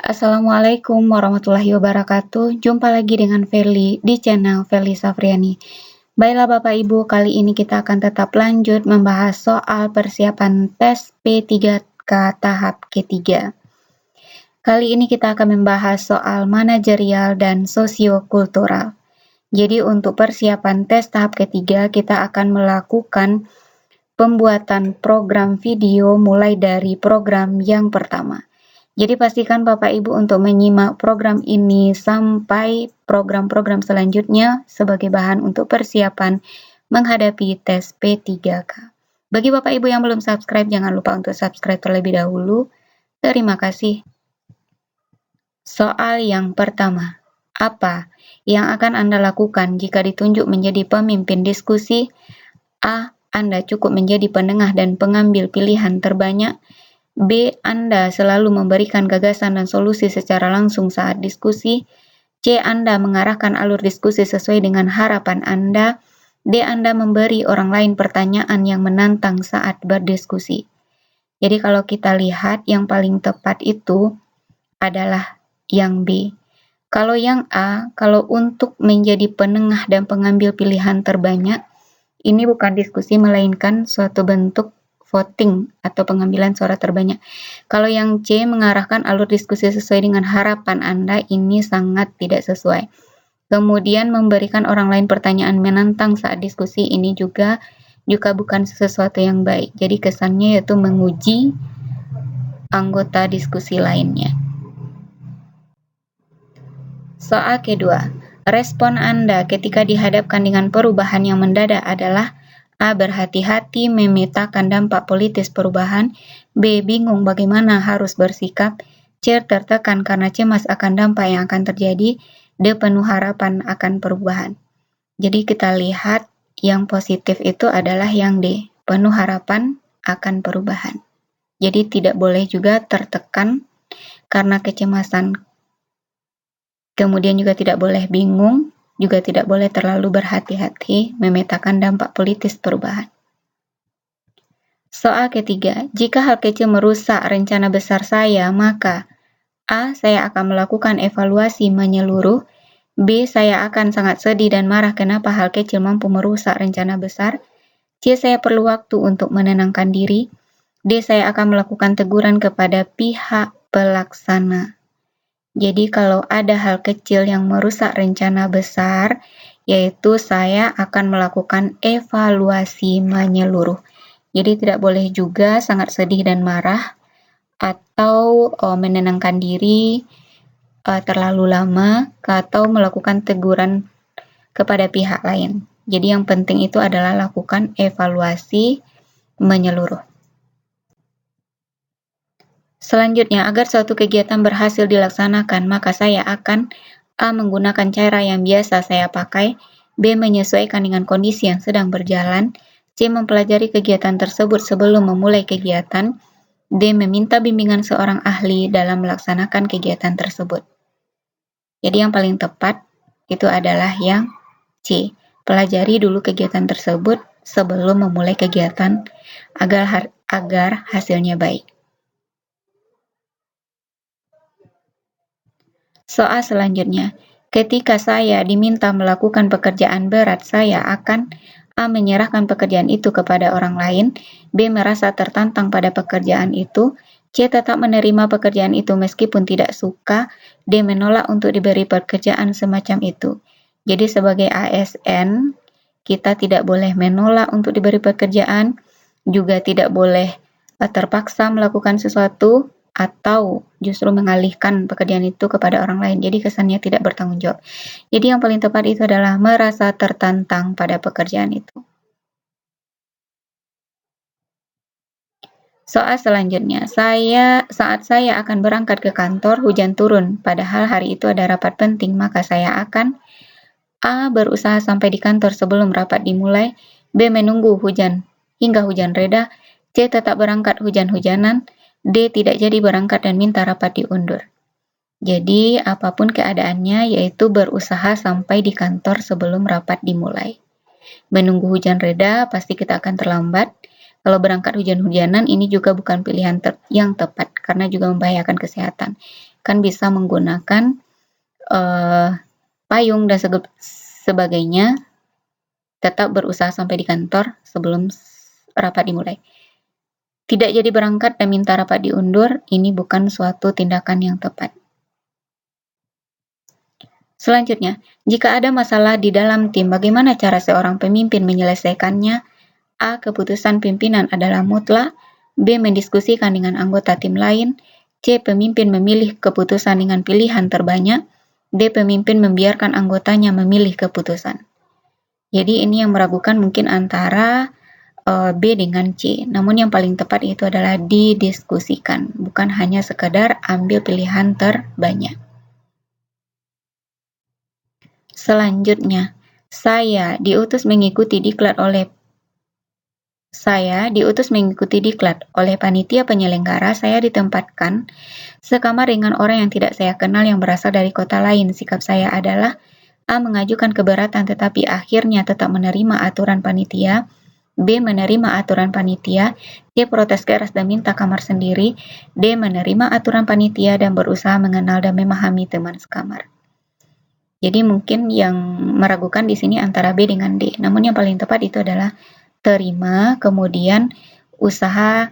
Assalamualaikum warahmatullahi wabarakatuh. Jumpa lagi dengan Feli di channel Feli Safriani. Baiklah Bapak Ibu, kali ini kita akan tetap lanjut membahas soal persiapan tes P3K tahap ketiga. Kali ini kita akan membahas soal manajerial dan sosiokultural. Jadi untuk persiapan tes tahap ketiga, kita akan melakukan pembuatan program video mulai dari program yang pertama. Jadi pastikan Bapak Ibu untuk menyimak program ini sampai program-program selanjutnya sebagai bahan untuk persiapan menghadapi tes P3K. Bagi Bapak Ibu yang belum subscribe, jangan lupa untuk subscribe terlebih dahulu. Terima kasih. Soal yang pertama, apa yang akan Anda lakukan jika ditunjuk menjadi pemimpin diskusi? A. Anda cukup menjadi penengah dan pengambil pilihan terbanyak. B. Anda selalu memberikan gagasan dan solusi secara langsung saat diskusi. C. Anda mengarahkan alur diskusi sesuai dengan harapan Anda. D. Anda memberi orang lain pertanyaan yang menantang saat berdiskusi. Jadi kalau kita lihat yang paling tepat itu adalah yang B. Kalau yang A, kalau untuk menjadi penengah dan pengambil pilihan terbanyak, ini bukan diskusi melainkan suatu bentuk voting atau pengambilan suara terbanyak. Kalau yang C, mengarahkan alur diskusi sesuai dengan harapan Anda, ini sangat tidak sesuai. Kemudian memberikan orang lain pertanyaan menantang saat diskusi, ini juga bukan sesuatu yang baik. Jadi kesannya yaitu menguji anggota diskusi lainnya. Soal kedua, respon Anda ketika dihadapkan dengan perubahan yang mendadak adalah A. Berhati-hati memetakan dampak politis perubahan. B. Bingung bagaimana harus bersikap. C. Tertekan karena cemas akan dampak yang akan terjadi. D. Penuh harapan akan perubahan. Jadi kita lihat yang positif itu adalah yang D. Penuh harapan akan perubahan. Jadi tidak boleh juga tertekan karena kecemasan. Kemudian juga tidak boleh bingung. Juga tidak boleh terlalu berhati-hati memetakan dampak politis perubahan. Soal ketiga, jika hal kecil merusak rencana besar saya, maka A. Saya akan melakukan evaluasi menyeluruh. B. Saya akan sangat sedih dan marah kenapa hal kecil mampu merusak rencana besar. C. Saya perlu waktu untuk menenangkan diri. D. Saya akan melakukan teguran kepada pihak pelaksana. Jadi kalau ada hal kecil yang merusak rencana besar, yaitu saya akan melakukan evaluasi menyeluruh. Jadi tidak boleh juga sangat sedih dan marah atau menenangkan diri terlalu lama atau melakukan teguran kepada pihak lain. Jadi yang penting itu adalah lakukan evaluasi menyeluruh. Selanjutnya, agar suatu kegiatan berhasil dilaksanakan, maka saya akan A. Menggunakan cara yang biasa saya pakai. B. Menyesuaikan dengan kondisi yang sedang berjalan. C. Mempelajari kegiatan tersebut sebelum memulai kegiatan. D. Meminta bimbingan seorang ahli dalam melaksanakan kegiatan tersebut. Jadi yang paling tepat itu adalah yang C. Pelajari dulu kegiatan tersebut sebelum memulai kegiatan agar hasilnya baik. Soal selanjutnya, ketika saya diminta melakukan pekerjaan berat, saya akan A. Menyerahkan pekerjaan itu kepada orang lain. B. Merasa tertantang pada pekerjaan itu. C. Tetap menerima pekerjaan itu meskipun tidak suka. D. Menolak untuk diberi pekerjaan semacam itu. Jadi sebagai ASN, kita tidak boleh menolak untuk diberi pekerjaan, juga tidak boleh terpaksa melakukan sesuatu, atau justru mengalihkan pekerjaan itu kepada orang lain. Jadi kesannya tidak bertanggung jawab. Jadi yang paling tepat itu adalah merasa tertantang pada pekerjaan itu. Soal selanjutnya, saat saya akan berangkat ke kantor, hujan turun. Padahal hari itu ada rapat penting, maka saya akan A. Berusaha sampai di kantor sebelum rapat dimulai. B. Menunggu hingga hujan reda. C. Tetap berangkat hujan-hujanan. D. Tidak jadi berangkat dan minta rapat diundur. Jadi apapun keadaannya, yaitu berusaha sampai di kantor sebelum rapat dimulai. Menunggu hujan reda, pasti kita akan terlambat. Kalau berangkat hujan-hujanan, ini juga bukan pilihan yang tepat karena juga membahayakan kesehatan. kan bisa menggunakan payung dan sebagainya, tetap berusaha sampai di kantor sebelum rapat dimulai. Tidak jadi berangkat dan minta rapat diundur, ini bukan suatu tindakan yang tepat. Selanjutnya, jika ada masalah di dalam tim, bagaimana cara seorang pemimpin menyelesaikannya? A. Keputusan pimpinan adalah mutlak. B. Mendiskusikan dengan anggota tim lain. C. Pemimpin memilih keputusan dengan pilihan terbanyak. D. Pemimpin membiarkan anggotanya memilih keputusan. Jadi ini yang meragukan mungkin antara B dengan C. Namun yang paling tepat itu adalah didiskusikan, bukan hanya sekedar ambil pilihan terbanyak. Selanjutnya, saya diutus mengikuti diklat oleh panitia penyelenggara. Saya ditempatkan sekamar dengan orang yang tidak saya kenal yang berasal dari kota lain. Sikap saya adalah A. Mengajukan keberatan tetapi akhirnya tetap menerima aturan panitia. B. Menerima aturan panitia. C. Protes keras dan minta kamar sendiri. D. Menerima aturan panitia dan berusaha mengenal dan memahami teman sekamar. Jadi mungkin yang meragukan di sini antara B dengan D. Namun yang paling tepat itu adalah terima, kemudian berusaha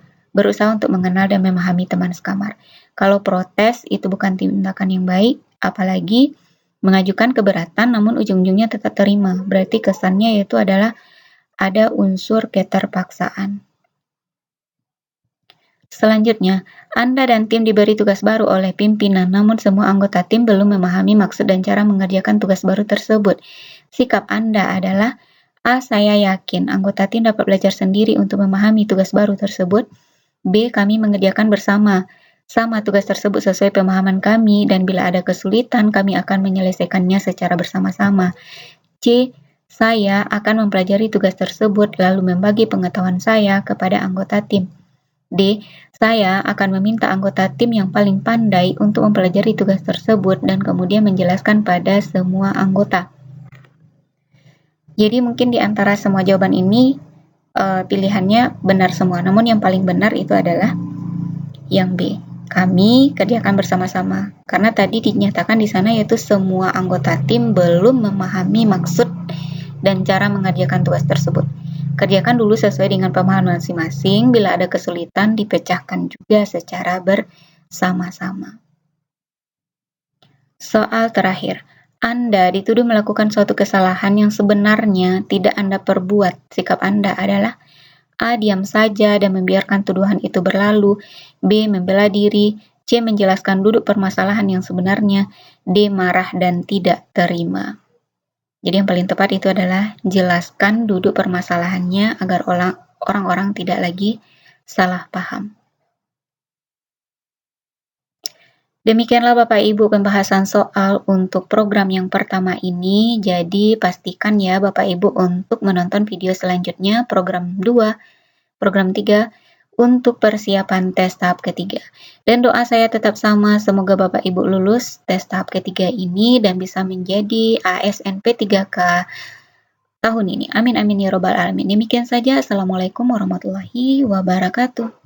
untuk mengenal dan memahami teman sekamar. Kalau protes itu bukan tindakan yang baik, apalagi mengajukan keberatan namun ujung-ujungnya tetap terima. Berarti kesannya yaitu adalah ada unsur keterpaksaan. Selanjutnya, Anda dan tim diberi tugas baru oleh pimpinan, namun semua anggota tim belum memahami maksud dan cara mengerjakan tugas baru tersebut. Sikap Anda adalah A. Saya yakin anggota tim dapat belajar sendiri untuk memahami tugas baru tersebut. B. Kami mengerjakan bersama tugas tersebut sesuai pemahaman kami, dan bila ada kesulitan, kami akan menyelesaikannya secara bersama-sama. C. Saya akan mempelajari tugas tersebut lalu membagi pengetahuan saya kepada anggota tim. D. Saya akan meminta anggota tim yang paling pandai untuk mempelajari tugas tersebut dan kemudian menjelaskan pada semua anggota. Jadi mungkin di antara semua jawaban ini pilihannya benar semua, namun yang paling benar itu adalah yang B. Kami kerjakan bersama-sama. Karena tadi dinyatakan di sana yaitu semua anggota tim belum memahami maksud dan cara mengerjakan tugas tersebut. Kerjakan dulu sesuai dengan pemahaman masing-masing. Bila ada kesulitan, dipecahkan juga secara bersama-sama. Soal terakhir. Anda dituduh melakukan suatu kesalahan yang sebenarnya tidak Anda perbuat. Sikap Anda adalah A. Diam saja dan membiarkan tuduhan itu berlalu. B. Membela diri. C. Menjelaskan duduk permasalahan yang sebenarnya. D. Marah dan tidak terima. Jadi yang paling tepat itu adalah jelaskan duduk permasalahannya agar orang-orang tidak lagi salah paham. Demikianlah Bapak Ibu pembahasan soal untuk program yang pertama ini. Jadi pastikan ya Bapak Ibu untuk menonton video selanjutnya program 2, program 3 untuk persiapan tes tahap ketiga. Dan doa saya tetap sama, semoga Bapak Ibu lulus tes tahap ketiga ini dan bisa menjadi ASN P3K tahun ini. Amin amin ya robbal alamin. Demikian saja. Assalamualaikum warahmatullahi wabarakatuh.